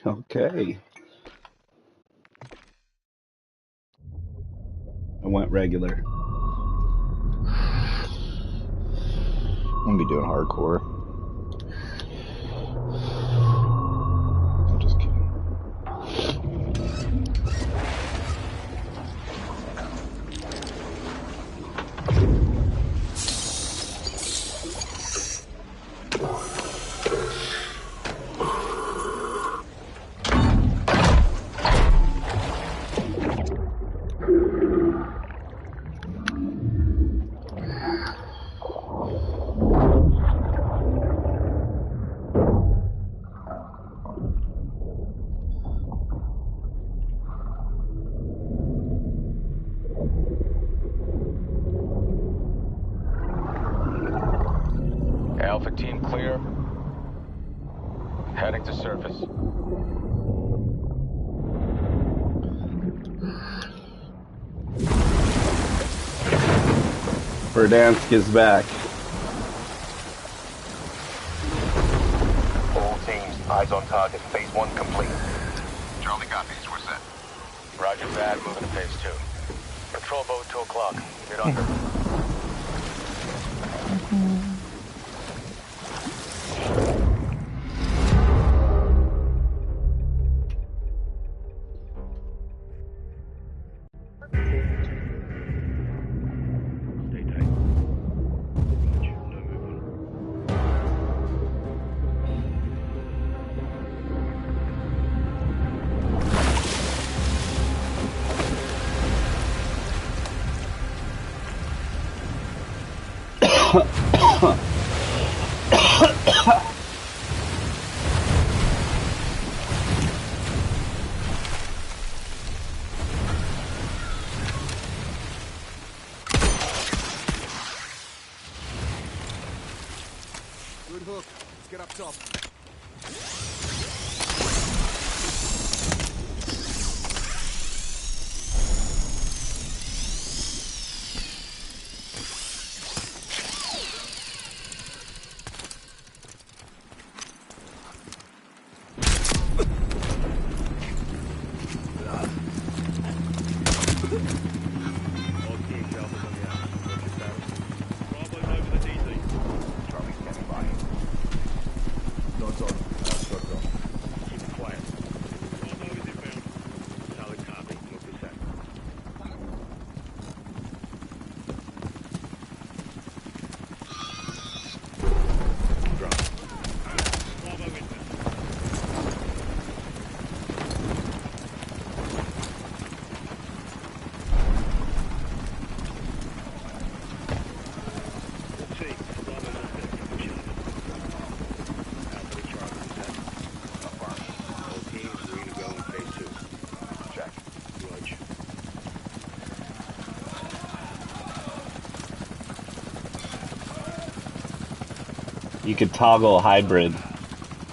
Okay. I went regular. I'm gonna be doing hardcore. I'm just kidding. Alpha team clear. Heading to surface. Verdansk is back. All teams, eyes on target. Phase 1 complete. Charlie copies. We're set. Roger that. Moving to phase 2. Patrol boat 2 o'clock. Get under. Good hook. Let's get up top. You could toggle hybrid.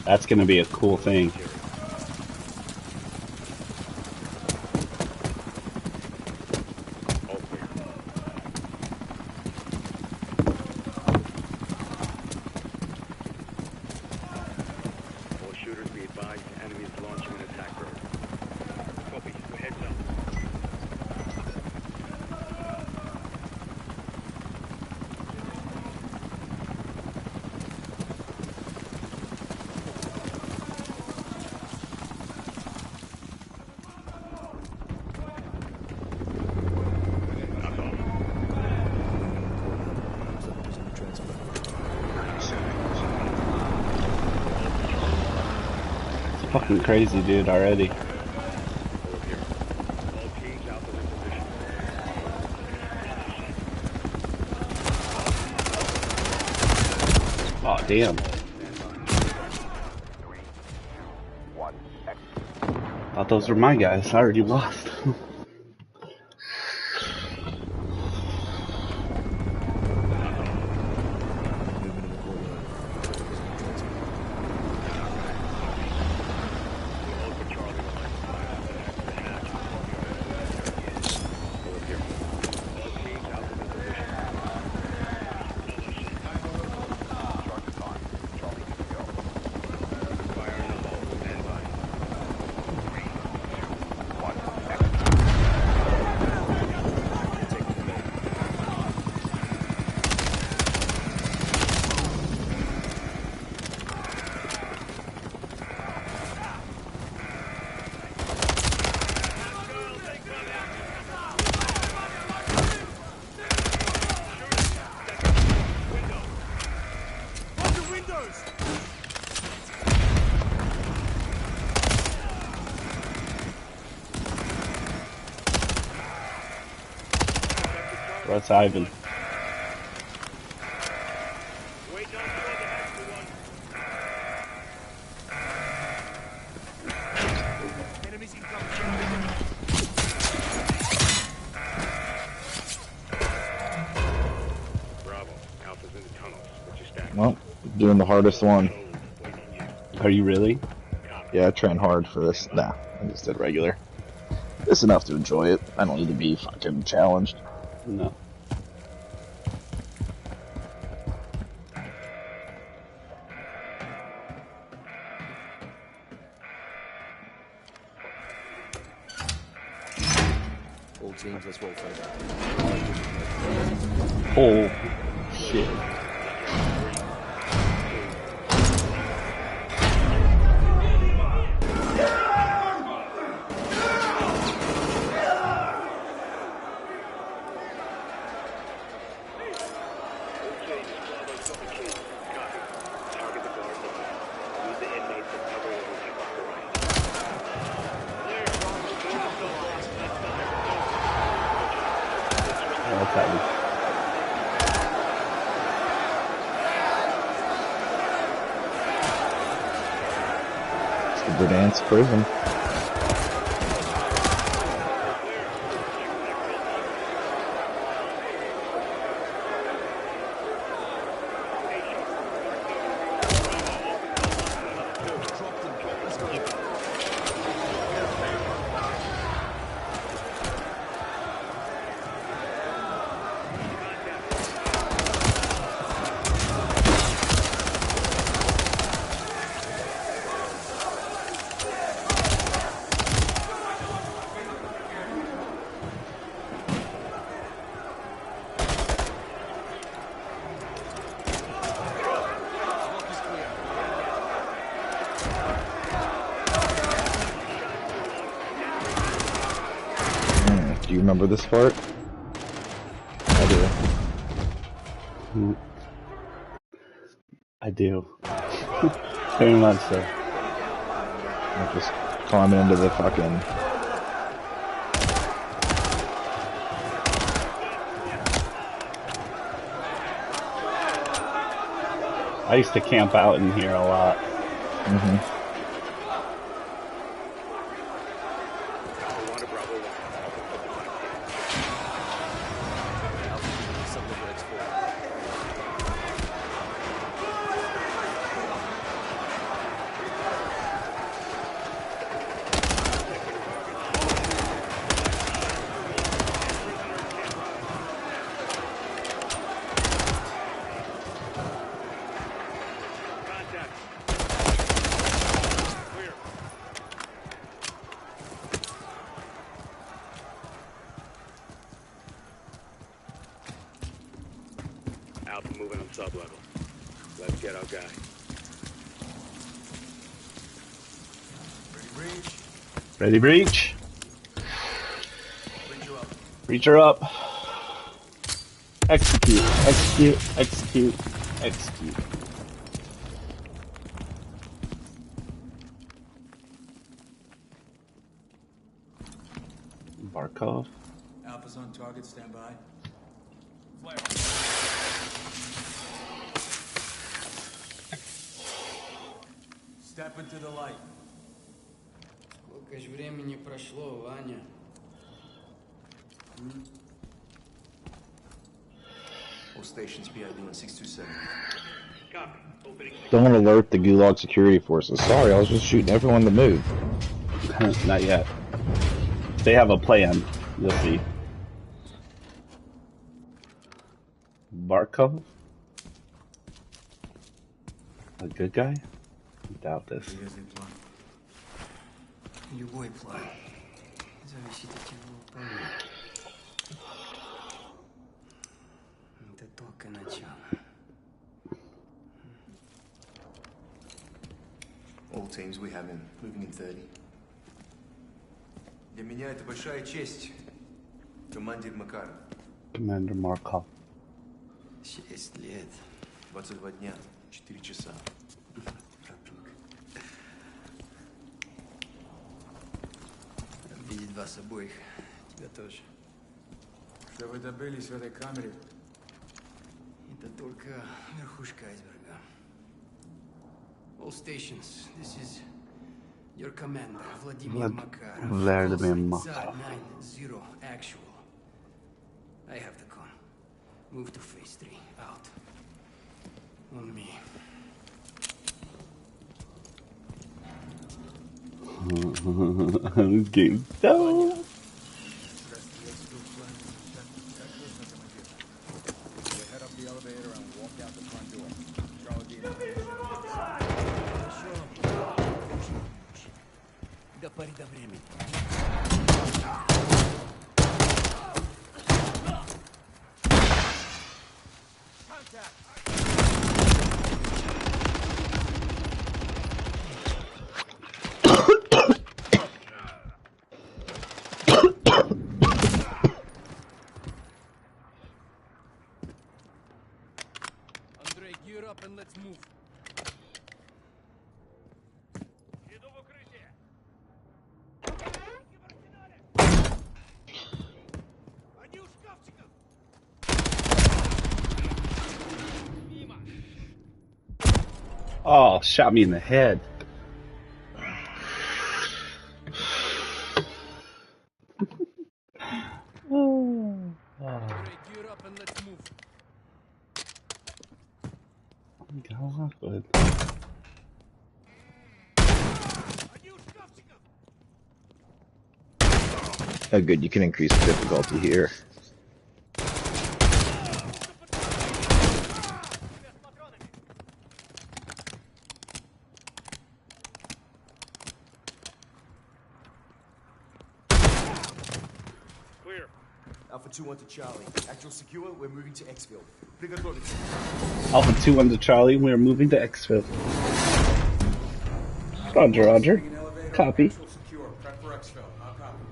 That's going to be a cool thing. All shooters be advised. Enemy is launching an attack bird. Copy. We're heads up. Fucking crazy, dude, already. Oh, damn. 3, 2, 1, execute. Thought those were my guys. I already lost. Broken windows! That's Ivan. Wait, no, the extra one. Enemies incoming. Bravo. Alpha's in the tunnels. What's your stack? Well, doing the hardest one. Are you really? Yeah, I train hard for this. Nah, I just did regular. It's enough to enjoy it. I don't need to be fucking challenged. No. All teams, let's roll first. Oh, shit. That's Ivan. It's the Verdansk prison. Do you remember this part? I do. I do. Very much so. I'm just climbing into the fucking... I used to camp out in here a lot. Mm-hmm. Alpha moving on sub-level. Let's get our guy. Ready, breach? Reach her up. Execute, execute, execute, execute. Barkov. Alpha's on target, stand by. Flare. Step into the light. Сколько ж времени прошло, Ваня? All stations PID on 627. Copy. Opening. Don't alert the Gulag security forces. Sorry, I was just shooting everyone to move. Not yet. They have a plan. You'll see. Barkov? A good guy? I doubt this. Любой план зависит от его выполнения. Это только начало. All teams, we have him. Moving in 30. Для меня это большая честь. Командир Макаров. Commander Markov. 6 лет. 22 дня, 4 часа. Братук. Видеть вас обоих. Тебя тоже. Что вы добились в этой камере? Это только верхушка айсберга. All stations, this is your commander, Vladimir Makarov. Vladimir Call sign Makarov. 90 actual. I have the con. Move to phase 3. Out. On me. This game's so. Head up the elevator and walk out the front door. Charlie До поры до времени. Андрей, gear up and let's move. Oh, shot me in the head. Андрей, gear up and let's move. Got off with. Oh, good. You can increase the difficulty here. Clear. Alpha 2-1 to Charlie. Actual secure, we're moving to Xfield. Приготовиться. Alpha 2-1 to Charlie. We are moving to Xfield. Roger, Roger. An elevator, Copy. actual secure. Prep for exfil. I'll copy.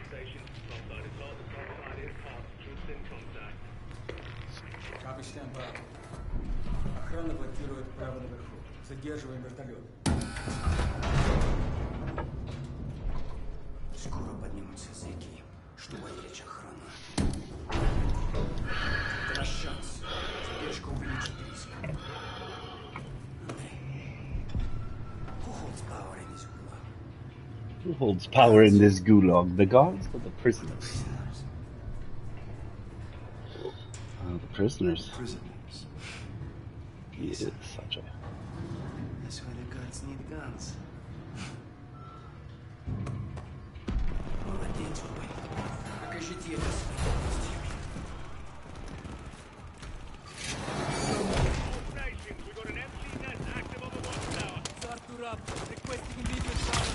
Station. Topside is all. Topside is off. Troops in contact. Copy, stand by. Охрана блокирует право наверху. Задерживаем вертолет. Скоро поднимутся зэки, чтобы отвлечь охрану. Это наш шанс. Задержка увеличит риск. Андрей. Who holds power in this gulag? Who holds power in this gulag? The guards or the prisoners? The prisoners. Prisoners. He is such a. That's why the guards need guns. Молодец, бой. Покажите это своим гостям. Stations. We got an empty net active on the watchtower. Arthur up. Requesting immediate power.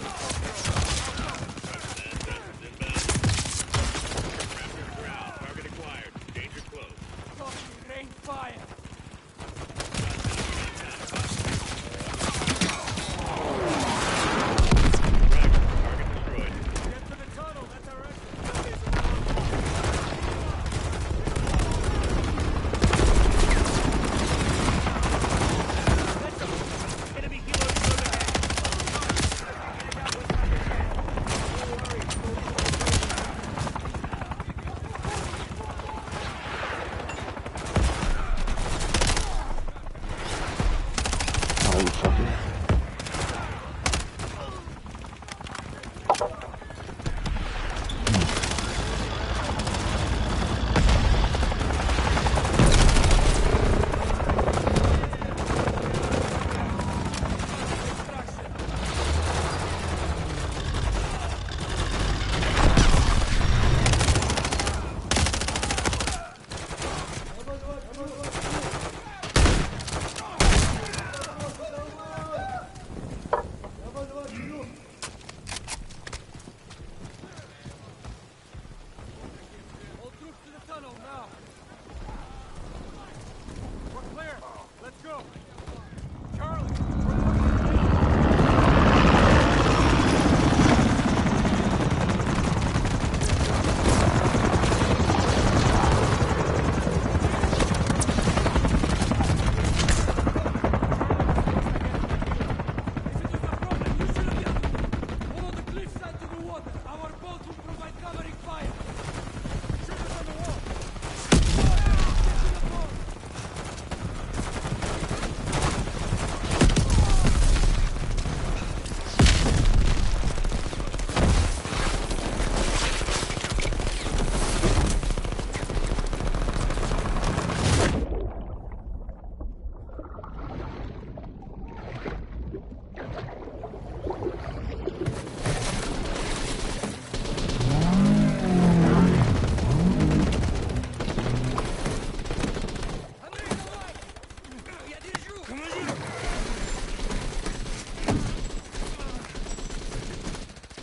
Raptor ground. Target acquired. Danger close. Copy. Rain fire.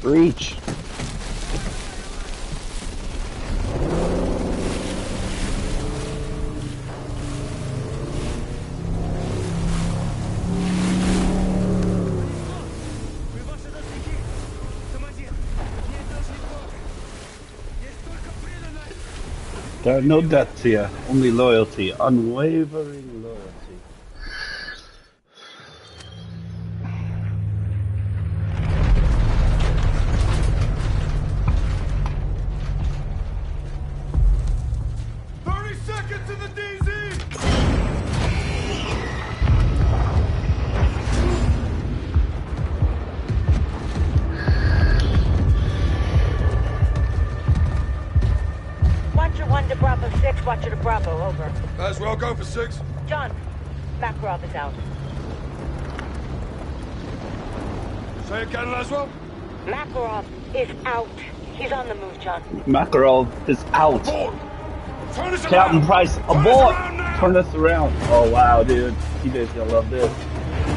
Breach. There are no debts here, only loyalty, unwavering loyalty. 30 seconds in the DZ! Watcher 1 to Bravo 6, Watcher to Bravo, over. As well, go for 6. John, Makarov is out. Say it again, Laswell. Makarov is out. He's on the move, John. Makarov is out. Turn this Captain around. Price, Turn this abort! around now. Turn this around. Oh wow, dude. You guys gonna love this.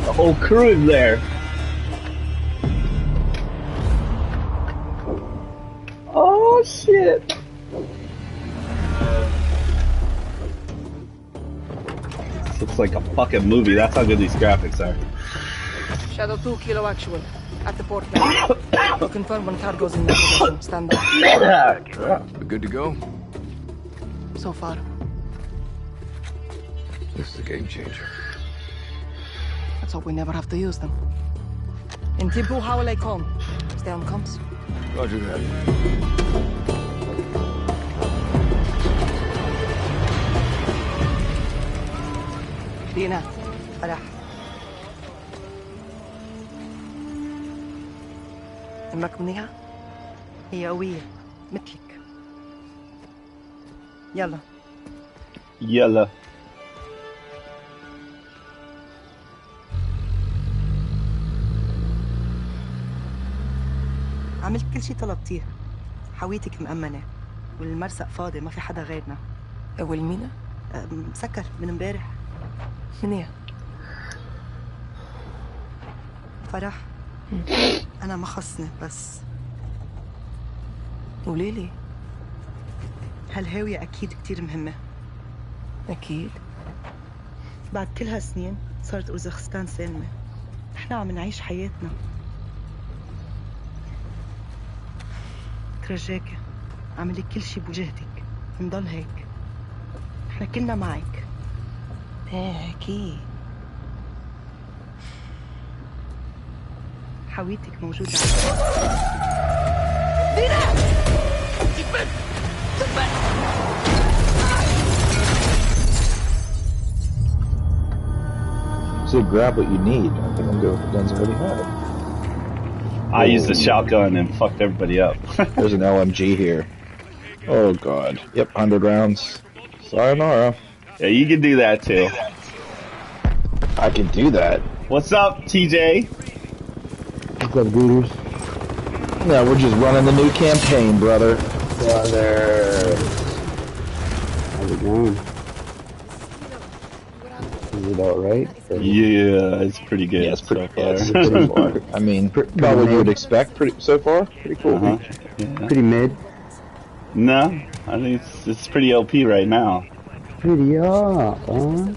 The whole crew is there. Oh shit. This looks like a fucking movie. That's how good these graphics are. Shadow 2, Kilo Actual. At the port now. We'll confirm when cargo's in your position. Stand by. We're good to go. So far. This is a game changer. Let's hope we never have to use them. In Tibu Hawale Com. Stay on comms. Roger that. بينا فرح امك منيحة؟ هي قوية مثلك يلا يلا. عملت كل شي طلبتيه حويتك مأمنة والمرسق فاضي ما في حدا غيرنا والمينا؟ مسكر من امبارح منيح فرح أنا ما خصني بس قوليلي هالهاوية أكيد كتير مهمة أكيد بعد كل هالسنين صارت أوزبكستان سالمة نحنا عم نعيش حياتنا ترجاكي اعملي كل شي بوجهتك نضل هيك نحنا كلنا معك ايه اكيد حويتك موجودة دينا So grab what you need. I think I'm good with the guns I already have. I used the shotgun and fucked everybody up. There's an LMG here. Oh god. Yep, 100 rounds. Sayonara. Yeah, you can do that too. I can do that. What's up, TJ? What's up, Gooters? Yeah, we're just running the new campaign, brother. Brother. How's it going? Is it alright? Yeah, it's pretty good. Yeah, it's pretty, so far. yeah, it's pretty far. I mean, about what you would expect so far. Pretty cool. Yeah. Pretty mid. No, I think it's pretty OP right now. Pretty up, huh?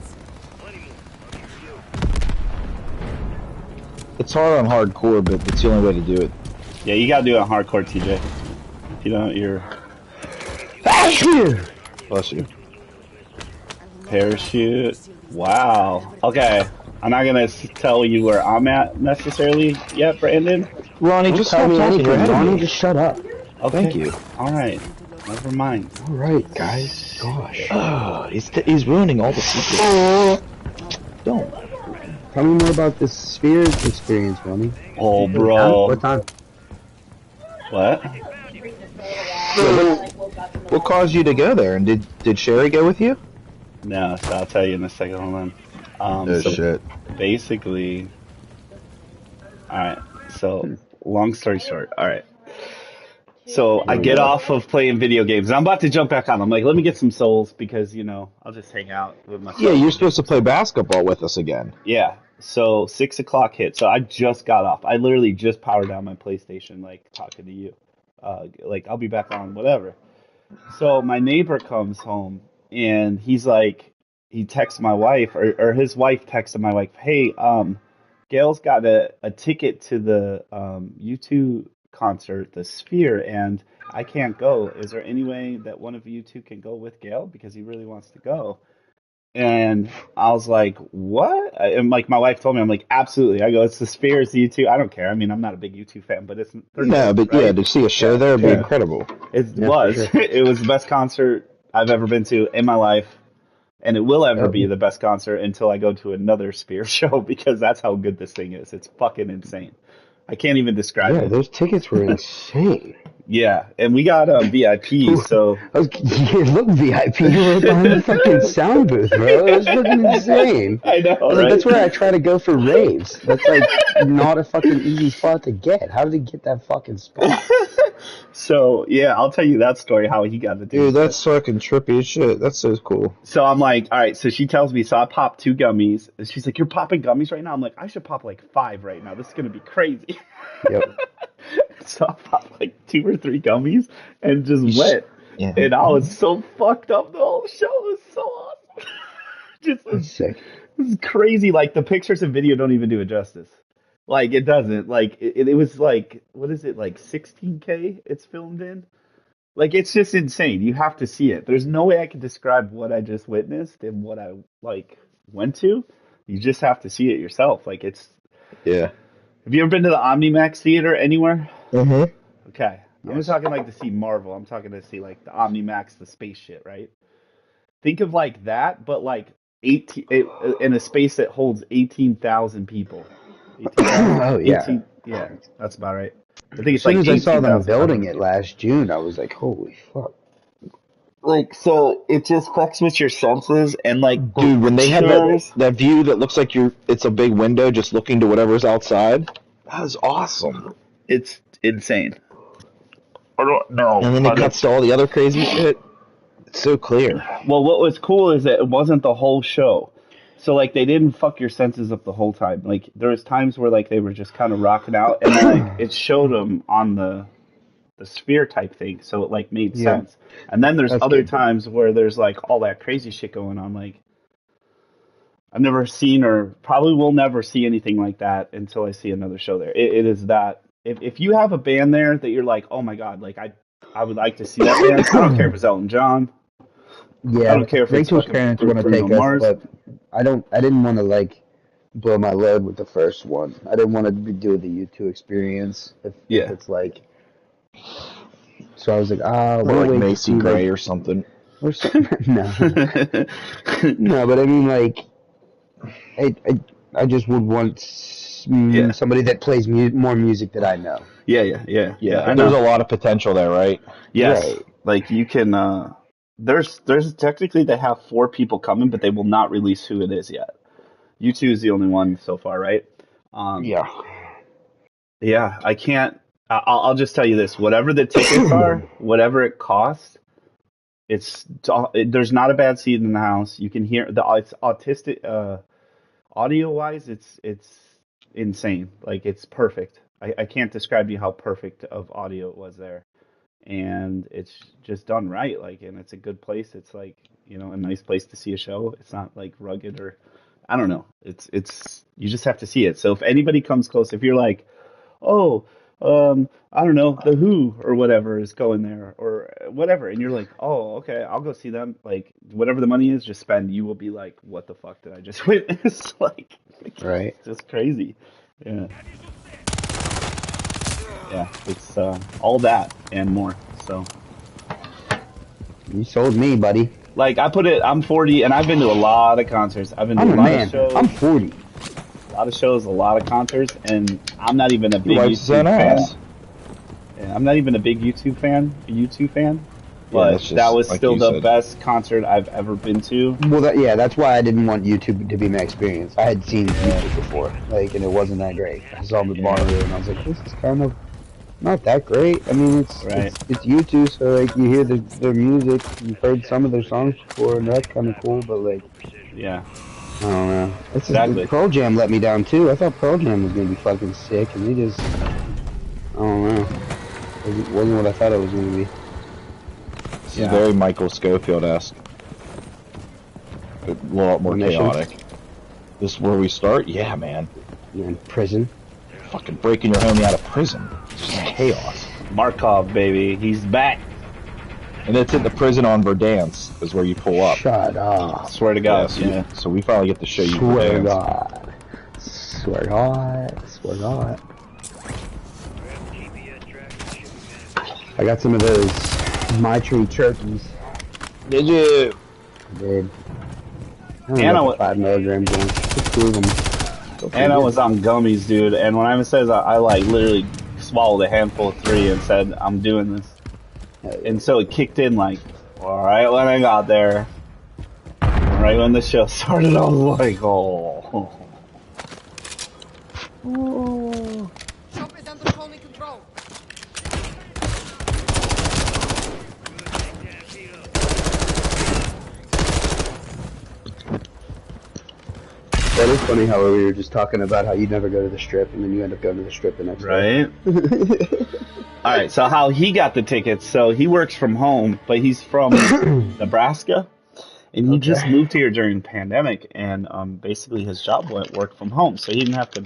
It's hard on hardcore, but it's the only way to do it. Yeah, you gotta do it on hardcore, TJ. If you don't, you're... Bless you. Parachute. Wow. Okay. I'm not gonna tell you where I'm at necessarily yet, Brandon. Ronnie, just stop talking. Ronnie, just shut up. Okay. Thank you. Alright. Never mind. Alright, guys. Gosh. Oh, he's ruining all the secrets. Don't. Tell me more about this Spheres experience, Ronnie. Oh, bro. What time? What? What caused you to go there? And did Sherry go with you? No, so I'll tell you in a second. Hold on. Oh, so shit. Basically, alright, so long story short, alright. So I get off of playing video games, and I'm about to jump back on. I'm like, let me get some souls, because, you know, I'll just hang out with my Yeah, you're supposed to play basketball with us again. Yeah, So 6 o'clock hit. So I just got off. I literally just powered down my PlayStation, like talking to you. Like I'll be back on whatever. So my neighbor comes home and he's like, he texts my wife or his wife texted my wife, hey, Gail's got a ticket to the U2 concert, the Sphere, and I can't go. Is there any way that one of you two can go with Gail because he really wants to go? And I was like, what? And like my wife told me, I'm like, absolutely. I go, it's the Sphere, it's the U2. I don't care. I mean, I'm not a big U2 fan, but they're No, dope, but yeah, right? to see a show there would be incredible. It Yeah, was. for sure. It was the best concert I've ever been to in my life. And it will ever be the best concert until I go to another Spear show because that's how good this thing is. It's fucking insane. I can't even describe Yeah, it. those tickets were insane. Yeah, and we got VIP, so You look VIP. You were behind the fucking sound booth, bro. It was fucking insane. I know, Like, right? that's where I try to go for raves. That's like not a fucking easy spot to get. How did he get that fucking spot? So yeah, I'll tell you that story how he got the ticket. Dude, that's fucking trippy as shit. That's so cool. So I'm like, all right. So she tells me, so I popped 2 gummies. And she's like, you're popping gummies right now? I'm like, I should pop like 5 right now. This is gonna be crazy. Yep. So I popped like 2 or 3 gummies and just went. Yeah. And I was so fucked up the whole show. It was so awesome. Just That's sick. It was crazy. Like the pictures and video don't even do it justice. Like it doesn't. Like it was like, what is it, like 16K it's filmed in? Like it's just insane. You have to see it. There's no way I can describe what I just witnessed and what I like went to. You just have to see it yourself. Like it's. Yeah. Have you ever been to the OmniMax theater anywhere? Mm-hmm. Okay. I'm not talking like to see Marvel. I'm talking to see like the OmniMax, the space shit, right? Think of like that, but like 18 in a space that holds 18,000 people. 18,000? Oh, yeah. 18, yeah, that's about right. I think it's As soon like as I saw them 18,000. building it last June, I was like, holy fuck. Like, so it just fucks with your senses and like, Dude, when they have chairs. that view that looks like it's a big window just looking to whatever's outside, that is awesome. It's insane. I don't know. And then it cuts to all the other crazy shit. It's so clear. Well, what was cool is that it wasn't the whole show. So, like, they didn't fuck your senses up the whole time. Like, there was times where, like, they were just kind of rocking out, and, like, it showed them on the sphere type thing, so it, like, made sense. And then there's other times where there's, like, all that crazy shit going on. Like, I've never seen or probably will never see anything like that until I see another show there. It is that. If you have a band there that you're like, oh, my God, like, I would like to see that band. I don't care if it's Elton John. Yeah, I don't care if it's Rachel's fucking parents want to Bruno take Mars. us, but I didn't want to like blow my load with the first one. I didn't want to do the U2 experience if it's like. So I was like, Or we'll like wait Macy to see, Gray like, or something. or something. No, no, but I mean, like, I just would want somebody that plays more music that I know. Yeah. Yeah, there's a lot of potential there, right? Yes. Right. Like you can there's technically they have 4 people coming, but they will not release who it is yet. U2 is the only one so far, right? Yeah. Yeah, I can't I'll just tell you this, whatever the tickets are, whatever it costs, there's not a bad seat in the house. You can hear it's autistic audio wise it's insane. Like it's perfect. I can't describe to you how perfect of audio it was there. And it's just done right, like, and it's a good place. It's like, a nice place to see a show. It's not like rugged or I don't know. It's you just have to see it. So if anybody comes close, if you're like, oh, I don't know, The Who or whatever is going there or whatever, and you're like, oh, okay, I'll go see them. Like whatever the money is, just spend. You will be like, what the fuck did I just witness? Like, Right. It's just crazy. Yeah. Yeah, it's all that and more. So You sold me, buddy. like I'm 40 and I've been to a lot of concerts. I've been to I'm a a lot man. of shows. I'm 40. A lot of shows, a lot of concerts, and I'm not even a big Wife's YouTube so fan. nice. Yeah, I'm not even a big YouTube fan. But that's just, that was like still you the said. best concert I've ever been to. Well, that's why I didn't want YouTube to be my experience. I had seen YouTube before, like, and it wasn't that great. I saw them at Bonnaroo, and I was like, this is kind of not that great. I mean, it's YouTube, so like you hear their music, you've heard some of their songs before, and that's kind of cool. But like, Yeah. I don't know. It's Exactly. Pearl Jam let me down too. I thought Pearl Jam was gonna be fucking sick, and they just, I don't know. It wasn't what I thought it was gonna be. This is very Michael Schofield-esque. A lot more chaotic. This is where we start? Yeah, man. You're in prison. Fucking breaking your homie out of prison. Just chaos. Markov, baby. He's back. And it's at the prison on Verdansk is where you pull up. Shut up. Swear to God. Yeah, so we finally get to show you Swear to Verdansk. God. Swear to God. Swear to God. I got some of those MW3 turkeys. Did you? I did. Anna was 5 milligrams on. Just 2 of them. Anna was on gummies, dude. And when I says I like literally swallowed a handful of 3 and said I'm doing this. And so it kicked in like, right when I got there, right when the show started, I was like, oh. Shop is under Tony control. That is funny how we were just talking about how you never go to the strip and then you end up going to the strip the next day. Right? Alright, so how he got the tickets, so he works from home, but he's from Nebraska, and he just moved here during the pandemic, and basically his job went work from home, so he didn't have to,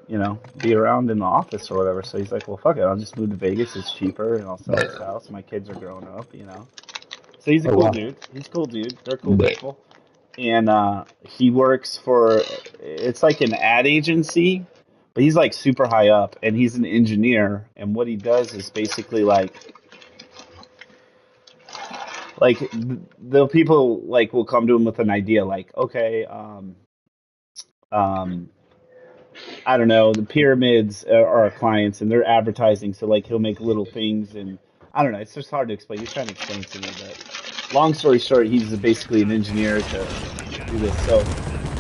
you know, be around in the office or whatever, so he's like, well, fuck it, I'll just move to Vegas, it's cheaper, and I'll sell this house, my kids are growing up, you know. So he's a cool dude, he's a cool dude, they're cool people. And he works for, it's like an ad agency, but he's like super high up, and he's an engineer, and what he does is basically like the people like will come to him with an idea like, okay, I don't know, the pyramids are our clients, and they're advertising, so like he'll make little things, and I don't know, it's just hard to explain. He's trying to explain to me, but long story short, he's basically an engineer to do this. So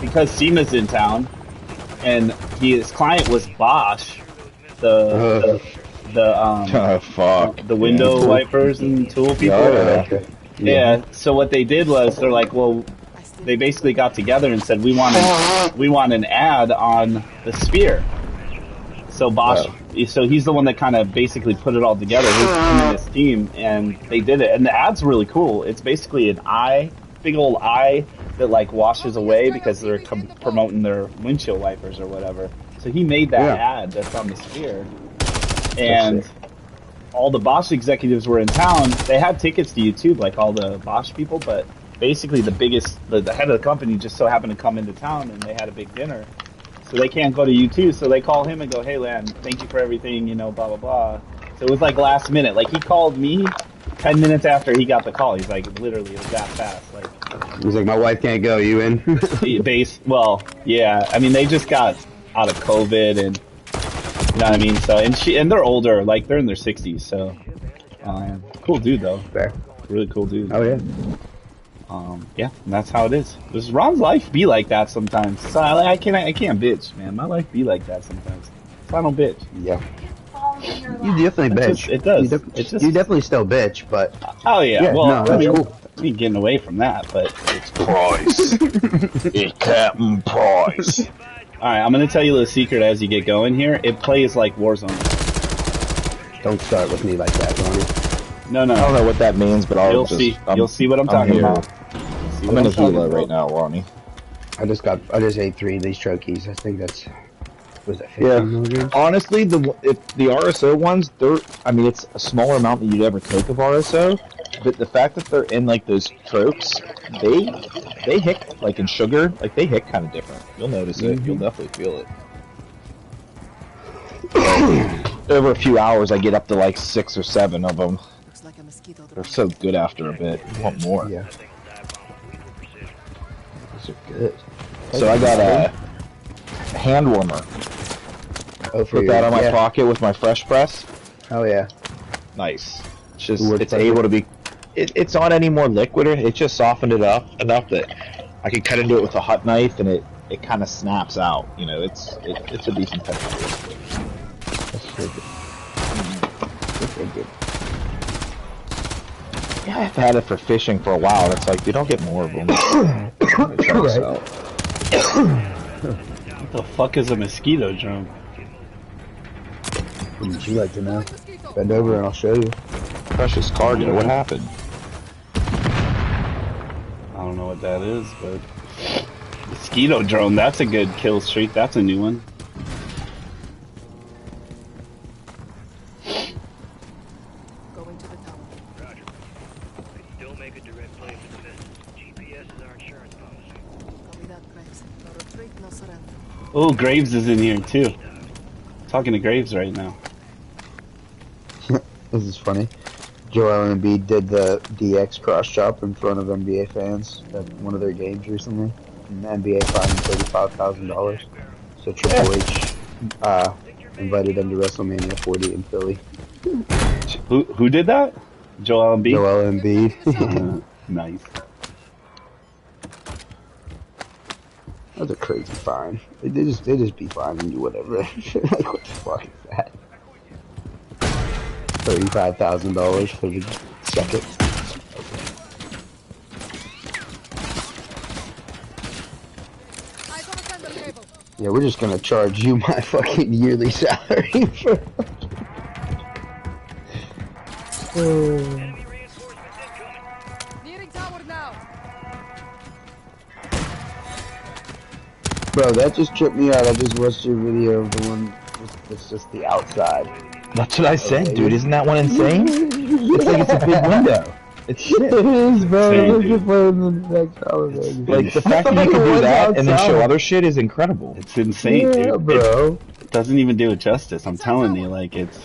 because Seema's in town, and his client was Bosch, the window wipers and tool people. Yeah. So what they did was they're like, well, they basically got together and said we want an ad on the Sphere. So Bosch, so he's the one that kind of basically put it all together, him and his team, and they did it. And the ad's really cool. It's basically an eye, big old eye that like washes away because they're promoting their windshield wipers or whatever. So he made that ad that's on the Sphere, and all the Bosch executives were in town. They had tickets to YouTube, like all the Bosch people, but basically the head of the company just so happened to come into town, and they had a big dinner. So they can't go to U2, so they call him and go, hey, Lan, thank you for everything, you know, blah, blah, blah. So it was like last minute. Like, he called me 10 minutes after he got the call. He's like, literally, it was that fast. Like, he's like, my wife can't go, you in? Well, yeah. I mean, they just got out of COVID, and, you know what I mean? So, and they're older. Like, they're in their 60s, so. Cool dude, though. Fair. Really cool dude. Oh, yeah. Yeah, and that's how it is. Does Ron's life be like that sometimes? So I can't bitch, man. My life be like that sometimes. So I don't bitch. Yeah. You definitely bitch. It does. You definitely still bitch, but. Oh yeah. Well, no, that's cool. I mean, getting away from that, but it's Price. It's Captain Price. All right, I'm gonna tell you the secret as you get going here. It plays like Warzone. Don't start with me like that, Ronnie. No. I don't know what that means, but I'll see. You'll see what I'm talking about. I'm in a Hilo right now, Ronnie. I just ate 3 of these trochees. I think was that 15 milligrams? Honestly, the RSO ones, it's a smaller amount than you'd ever take of RSO, but the fact that they're in like those tropes, they hit like in sugar, like they hit kind of different. You'll notice it. You'll definitely feel it. Over a few hours, I get up to like 6 or 7 of them. They're so good after a bit. You want more. Yeah. Those are good. So I got a hand warmer. Put that on my pocket with my fresh press. Oh yeah. Nice. It's able to be. It's not any more liquid. It just softened it up enough that I can cut into it with a hot knife, and it kind of snaps out. You know, it's a decent temperature. That's pretty good. That's pretty good. Yeah, I've had it for fishing for a while. It's like, dude, I'll get more of them. Right. What the fuck is a mosquito drone? Wouldn't you like to know? Bend over and I'll show you. Precious cargo, what happened? I don't know what that is, but mosquito drone, that's a good kill streak. That's a new one. Going to the tower. Roger. We can still make a direct play for the missiles. GPS is our insurance policy. Copy that, Graves. No retreat, no surrender. Oh, Graves is in here too. Talking to Graves right now. This is funny. Joel Embiid did the DX cross chop in front of NBA fans at one of their games recently. And the NBA fined him $35,000. So Triple H invited him to WrestleMania 40 in Philly. Who did that? Joel Embiid? Joel Embiid. Nice. That's a crazy fine. They just be fining you whatever. Like, what the fuck is that? $35,000 for the second. Yeah, we're just gonna charge you my fucking yearly salary for. Nearing tower now. Bro, that just tripped me out. I just watched your video of the one that's just the outside. That's what I said, dude. Isn't that one insane? It's like it's a big window. It's shit. It is, bro. Same, Look dude. at playing the next holiday. Like, the fact that you can do that and then show other shit is incredible. It's insane, Yeah, dude. bro. It doesn't even do it justice. I'm telling you, like it's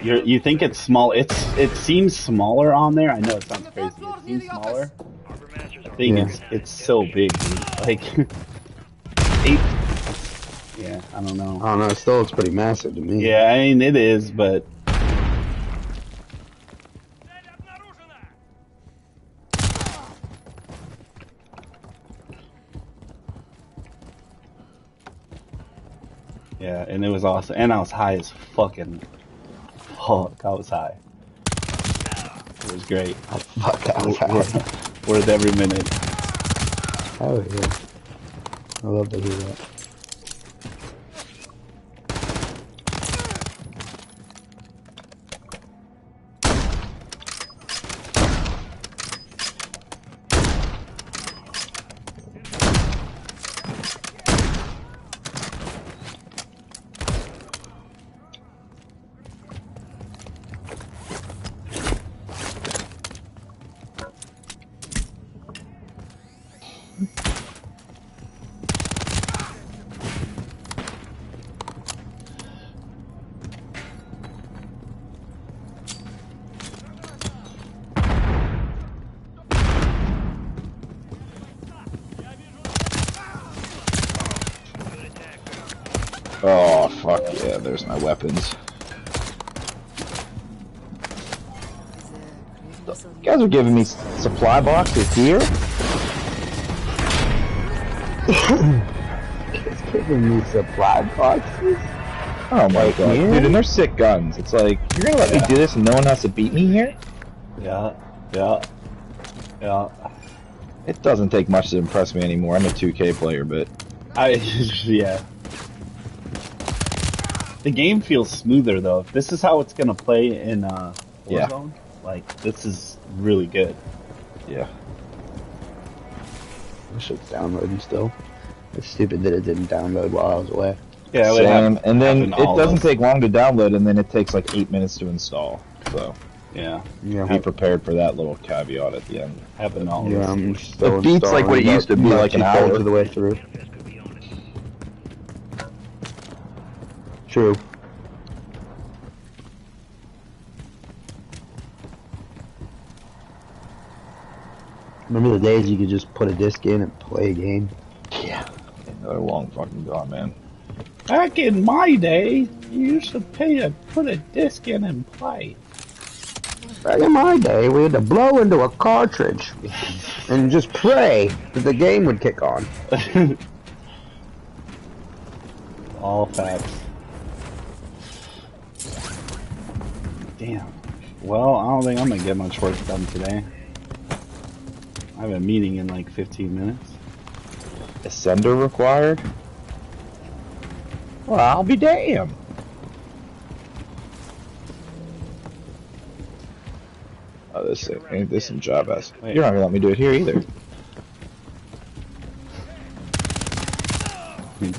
you think it's small. It seems smaller on there. I know it sounds crazy. It seems smaller. Thing Yeah. it's so big, dude. Like 8. Yeah, I don't know. I don't know. Still, it's pretty massive to me. Yeah, I mean it is, but yeah, and it was awesome. And I was high as fucking fuck. I was high. It was great. Fuck, I was high. Worth every minute. Oh yeah. I love to hear that. Oh, fuck yeah, there's my weapons. You guys are giving me supply boxes here? It's giving me supply boxes? Oh my god. Yeah. Dude, and they're sick guns. It's like, you're gonna let me do this and no one has to beat me here? Yeah. It doesn't take much to impress me anymore. I'm a 2K player, but... Yeah. The game feels smoother though. If this is how it's gonna play in Warzone, like this is really good. Yeah. Wish it's downloading still. It's stupid that it didn't download while I was away. Yeah, same. And then it doesn't those. take long to download, and then it takes like 8 minutes to install. So Yeah. be prepared for that little caveat at the end. Happened all Yeah, this. I'm still It beats like what it installing used to be, about like an 2/3 hour. of the way through. True. Remember the days you could just put a disc in and play a game? Yeah. They're long fucking gone, man. Back in my day, you used to put a disc in and play. Back in my day, we had to blow into a cartridge and just pray that the game would kick on. All facts. Damn. Well, I don't think I'm gonna get much work done today. I have a meeting in like 15 minutes. Ascender required? Well, I'll be damned. Oh, this is some job ass. You're not gonna let me do it here either.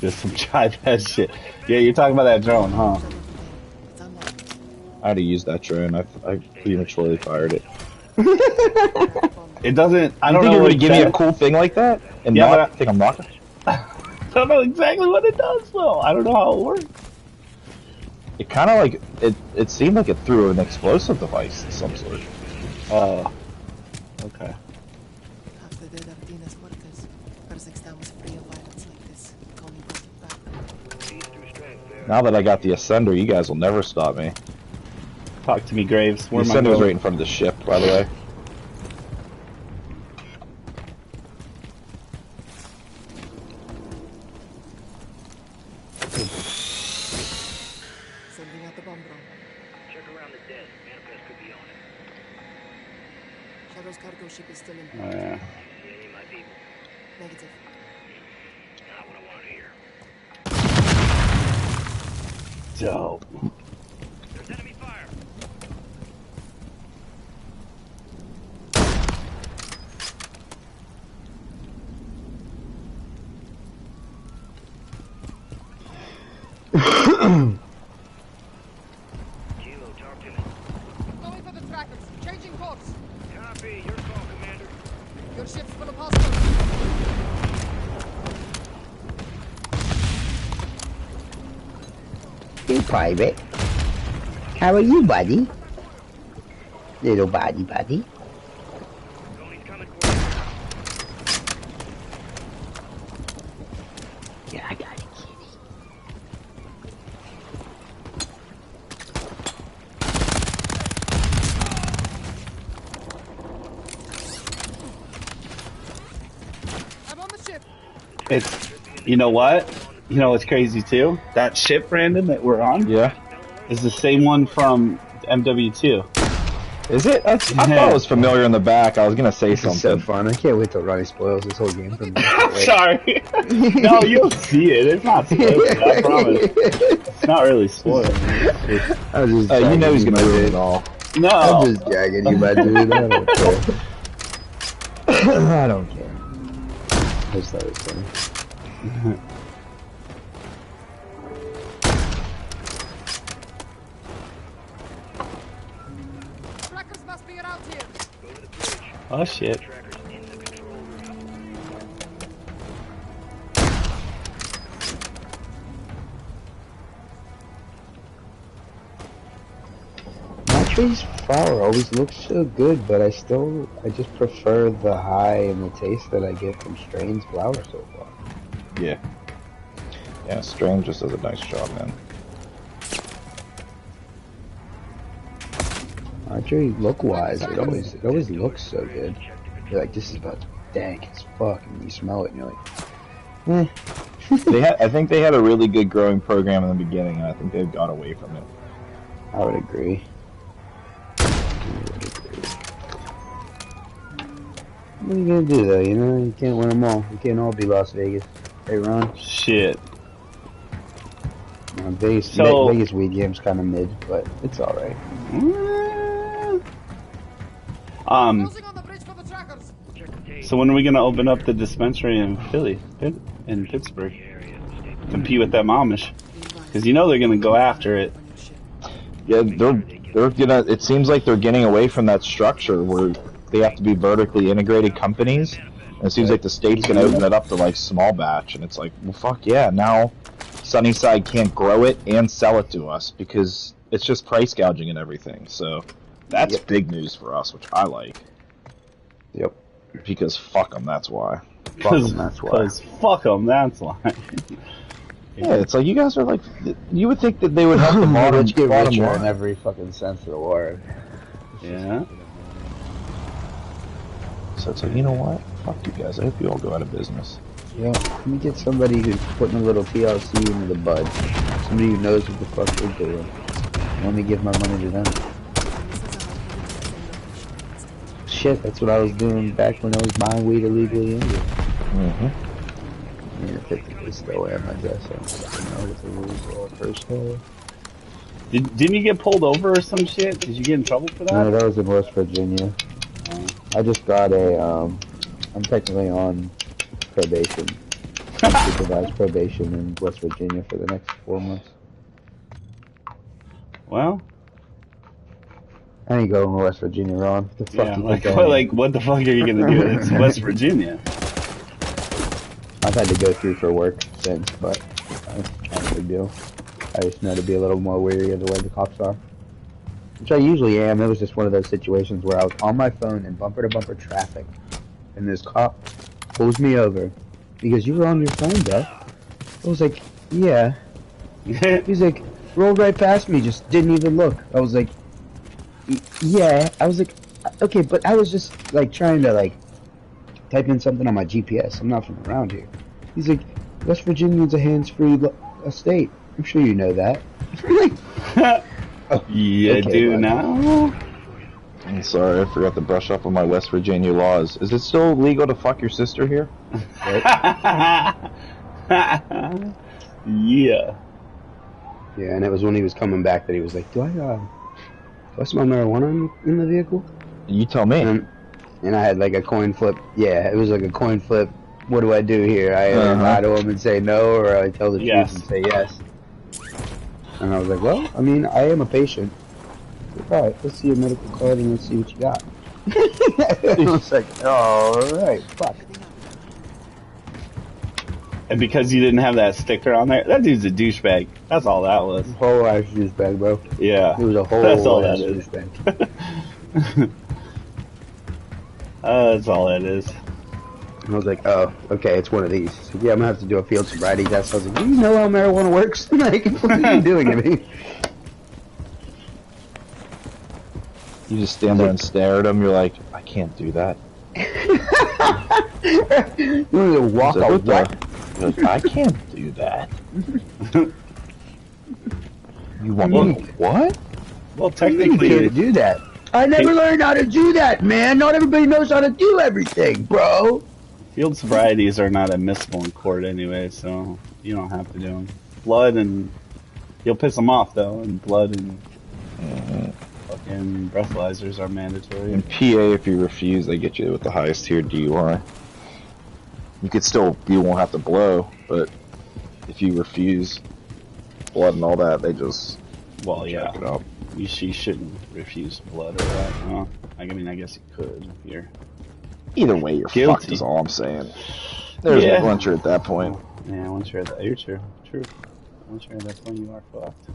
Just some jive ass shit. Yeah, you're talking about that drone, huh? I had to use that drone. I prematurely fired it. It doesn't. I You don't think know. you're What gonna give me a cool thing like that and Yeah, not but think I'm not? I don't know exactly what it does though. I don't know how it works. It kind of like it seemed like it threw an explosive device of some sort. Oh. Okay. After the Dardinas workers, Kazakhstan was free of violence like this. Call me brought it back. Now that I got the Ascender, you guys will never stop me. Talk to me, Graves. The Where am I Ascender's going? right in front of the ship, by the way. Sending out the bomb drone. Check around the desk. Manifest could be on it. Shadow's cargo ship is still in. Oh yeah. See any of my people? Negative. Not what I want to hear. Dope. There's enemy fire. Kilo, talk to me. Going for the trackers. Changing course. Copy. Your call, Commander. Your ship's full of hostiles. Hey, Private. How are you, buddy? Little buddy. Tony's coming for you. Yeah, I got it, kitty. I'm on the ship. It's. You know what? You know what's crazy too? That ship, Brandon, that we're on. Yeah. Is the same one from MW2. Is it? I thought it was familiar in the back. I was gonna say This is so something. fun. I can't wait till Ronnie spoils this whole game for me. Sorry. No, you'll see it. It's not spoiled. I promise. It's not really spoiled. I was just You know he's jagging gonna you, ruin dude. it all. No. I'm just jagging you, my dude. I don't care. I don't care. I just thought it was funny. Trackers must be around here. Oh shit. Matry's flour always looks so good, but I just prefer the high and the taste that I get from Strain's flour so far. Yeah. Yeah, Strain just does a nice job, man. Matry, look-wise, it always looks so good. You're like, this is about to be dank as fuck, and you smell it, and you're like, I think they had a really good growing program in the beginning, and I think they've got away from it. I would agree. What are you gonna do though? You know, you can't win them all. You can't all be Las Vegas. Hey, Ron. Shit. Vegas weed game's kind of mid, but it's all right. So when are we gonna open up the dispensary in in Pittsburgh? Compete with that Amish, because you know they're gonna go after it. Yeah, they're gonna. It seems like they're getting away from that structure where they have to be vertically integrated companies. And it seems like the state's gonna open it up to like small batch, and it's like, well, fuck yeah, now Sunnyside can't grow it and sell it to us because it's just price gouging and everything. So that's big news for us, which I like. Yep. Because fuck them, that's why. Fuck them, that's why. Because fuck them, that's why. Yeah, it's like you guys are like, you would think that they would help the bottom, Let's get bottom richer line. in every fucking sense of the word. Yeah. So it's like, you know what? Fuck you guys. I hope you all go out of business. Yeah, let me get somebody who's putting a little TLC into the bud. Somebody who knows what the fuck they're doing. Let me give my money to them. shit, that's what I was doing back when I was buying weed illegally anyway. Yeah, typically still am, I guess. I don't know what the rules are per se. Didn't you get pulled over or some shit? Did you get in trouble for that? No, that was in West Virginia. I just got I'm technically on probation. Supervised probation in West Virginia for the next 4 months. Well, I ain't going to West Virginia, Ron. What the fuck yeah, you like, think I am? like, what the fuck are you gonna do? It's West Virginia. I've had to go through for work since, but not a big deal. I just know to be a little more wary of the way the cops are. Which I usually am. It was just one of those situations where I was on my phone in bumper-to-bumper traffic, and this cop pulls me over. He goes, "You were on your phone, bro?" I was like, "Yeah." He's like, "Rolled right past me, just didn't even look." I was like, "Yeah." I was like, "Okay, but I was just like trying to like type in something on my GPS. I'm not from around here." He's like, "West Virginia's a hands-free state. I'm sure you know that." Oh, yeah, okay, do bud. Now? I'm sorry, I forgot to brush up on my West Virginia laws. Is it still legal to fuck your sister here? Yeah. Yeah, and it was when he was coming back that he was like, do I smell marijuana in the vehicle? You tell me. And I had like a coin flip. Yeah, it was like a coin flip. What do I do here? I either lie to him and say no, or I tell the truth and say yes. And I was like, well, I mean, I am a patient. Alright, let's see your medical card and let's see what you got. I was like, alright, fuck. And because you didn't have that sticker on there, that dude's a douchebag. That's all that was. Whole ass douchebag, bro. Yeah. It was a whole that's all ass that is. douchebag. That's all that is. I was like, oh, okay, it's one of these. So, yeah, I'm gonna have to do a field sobriety test. I was like, do you know how marijuana works? Like, what are you doing to me? You just stand there and stare at him, you're like, I can't do that. You want to walk like, what? Like, I can't do that. You want me to what? Well, technically, you can't do that. I never learned how to do that, man. Not everybody knows how to do everything, bro. Field sobrieties are not admissible in court anyway, so you don't have to do them. Blood and... You'll piss them off, though, and blood and... fucking breathalyzers are mandatory. In PA, if you refuse, they get you with the highest tier DUI. You could still... You won't have to blow, but if you refuse blood and all that, they just... Well, yeah. It up. You shouldn't refuse blood or that. Well, I mean, I guess you could if you're... Either way, you're guilty. Fucked is all I'm saying. There's no once you're at that point. Yeah, once you're at that... You're true. True. Once you're at that point, you are fucked.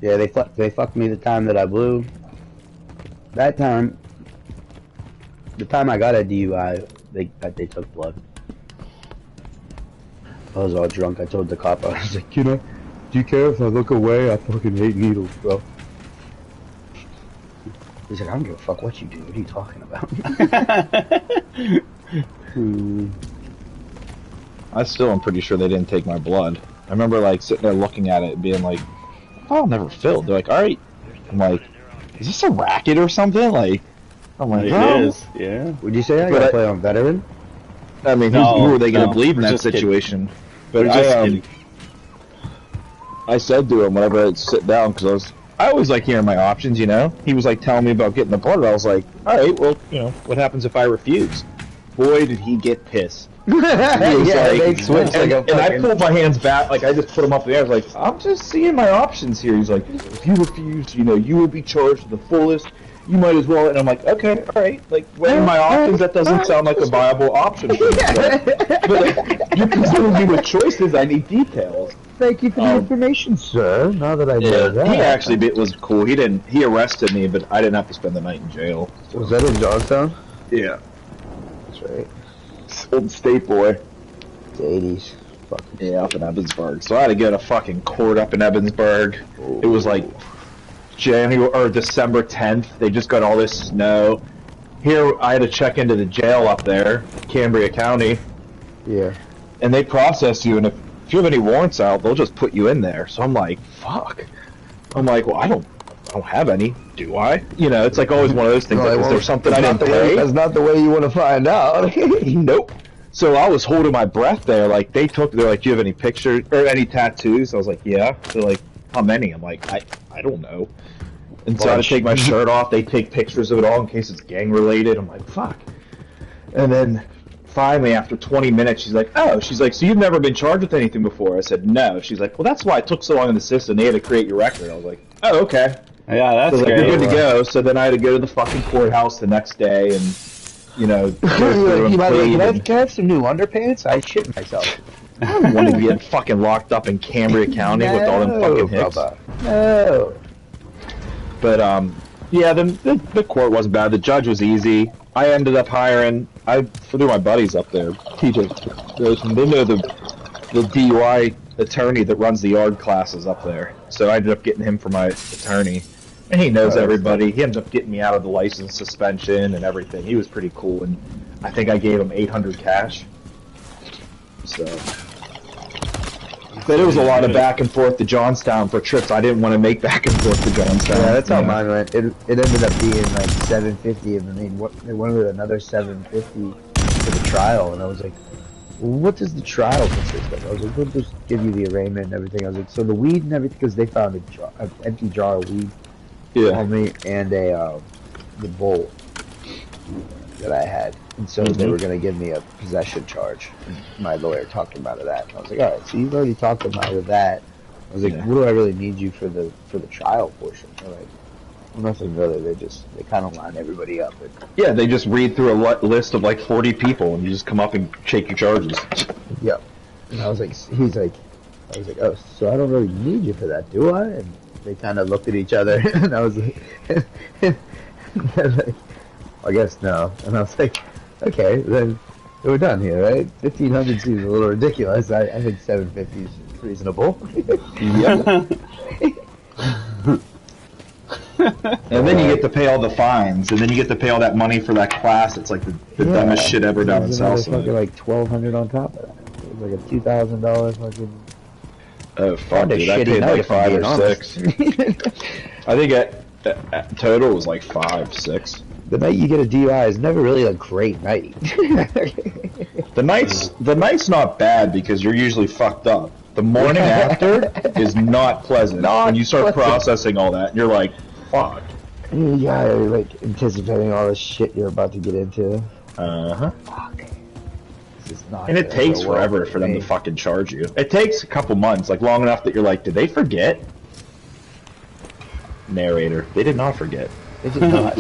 Yeah, they fucked me the time that I blew. That time... The time I got a DUI, they took blood. I was all drunk. I told the cop, I was like, do you care if I look away? I fucking hate needles, bro. He's like, I don't give a fuck what you do. What are you talking about? I still am pretty sure they didn't take my blood. I remember like sitting there looking at it and being like, oh, I'll never filled. They're like, alright. I'm like, is this a racket or something? Like, I'm like, it oh. is, yeah. Would you say I gotta play on veteran? I mean, who are they gonna believe in that situation? But I said to him whenever I'd sit down, because I always like hearing my options, you know? He was like telling me about getting the blood, I was like, alright, well, what happens if I refuse? Boy, did he get pissed. They switched and I pulled my hands back, like I just put them up in the air. I was like, I'm just seeing my options here. He's like, if you refuse, you will be charged to the fullest. You might as well. And I'm like, okay, all right. Like, weighing my options, that doesn't sound like a viable option for me. But like, you're presenting me with choices. I need details. Thank you for the information, sir. Now that I know that. He actually was cool. He arrested me, but I didn't have to spend the night in jail. Was that in Johnstown? Yeah. That's right. Old state boy. The 80s. Fucking yeah, up in Evansburg. So I had to get a fucking court up in Evansburg. It was like December 10th. They just got all this snow. Here, I had to check into the jail up there, Cambria County. Yeah. And they process you, and if you have any warrants out, they'll just put you in there. So I'm like, fuck. I'm like, well, I I don't have any, do I? You know, it's like always one of those things. Like, is there something I didn't pay? That's not the way you want to find out. Nope. So I was holding my breath there. Like, they're like, do you have any pictures or any tattoos? I was like, yeah. They're like, how many? I'm like, I don't know. And so I had to take my shirt off. They take pictures of it all in case it's gang related. I'm like, fuck. And then finally, after 20 minutes, she's like, so you've never been charged with anything before? I said, no. She's like, well, that's why it took so long in the system. They had to create your record. I was like, oh, okay. Yeah, that's so, like, great. You're good to go. So then I had to go to the fucking courthouse the next day and, you know, can I have some new underpants? I shit myself. I don't want to be fucking locked up in Cambria County with all them fucking hicks. No. But, yeah, the court wasn't bad. The judge was easy. I ended up hiring, I threw my buddies up there, TJ. They know the DUI attorney that runs the yard classes up there. So I ended up getting him for my attorney. And he knows everybody. He ended up getting me out of the license suspension and everything. He was pretty cool. And I think I gave him $800 cash. So... But it was a lot of back and forth to Johnstown for trips I didn't want to make back and forth to Johnstown. Yeah, that's how mine went. It ended up being like $750, and they wanted another $750 for the trial, and I was like, well, what does the trial consist of? I was like, we'll just give you the arraignment and everything. I was like, so the weed and everything, because they found an empty jar of weed on me and the bowl that I had. And so they were going to give me a possession charge. And my lawyer talked him out of that. And I was like, all right, so you've already talked him out of that. I was like, what do I really need you for the trial portion? They're like, well, nothing really. They kind of line everybody up. Yeah, they just read through a list of like 40 people, and you just come up and shake your charges. Yep. And I was like, oh, so I don't really need you for that, do I? And they kind of looked at each other, and I was like, I guess no. And I was like, okay, then we're done here, right? 1,500 seems a little ridiculous. I think 750 is reasonable. Yeah. And then you get to pay all the fines, and then you get to pay all that money for that class. It's like the dumbest shit ever done in Southside. Fucking like $1,200 on top of that. It was like a $2,000 fucking. Oh fuck, dude! I paid like 5 or 6. I think at total it was like 5, 6. The night you get a DUI is never really a great night. The night's not bad because you're usually fucked up. The morning after is not pleasant. When you start processing all that, you're like, fuck. Yeah, you're like anticipating all the shit you're about to get into. Fuck. This is not. And it takes forever for them to fucking charge you. It takes a couple months, like long enough that you're like, did they forget? Narrator, they did not forget. They did not.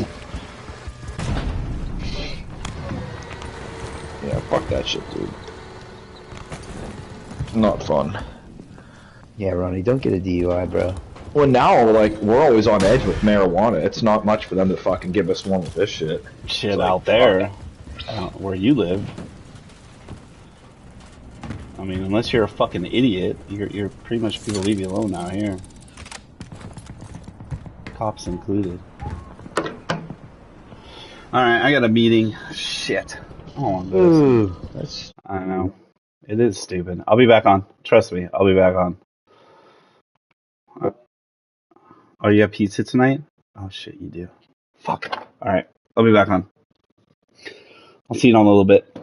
Yeah, fuck that shit, dude. Not fun. Yeah, Ronnie, don't get a DUI, bro. Well, now, like, we're always on edge with marijuana. It's not much for them to fucking give us one with this shit. Shit out there, where you live. I mean, unless you're a fucking idiot, you're pretty much people leave you alone out here. Cops included. Alright, I got a meeting. Shit. Oh, that's... I know. It is stupid. I'll be back on. Trust me, I'll be back on. Oh, you have pizza tonight? Oh, shit, you do. Fuck. Alright, I'll be back on. I'll see you in a little bit.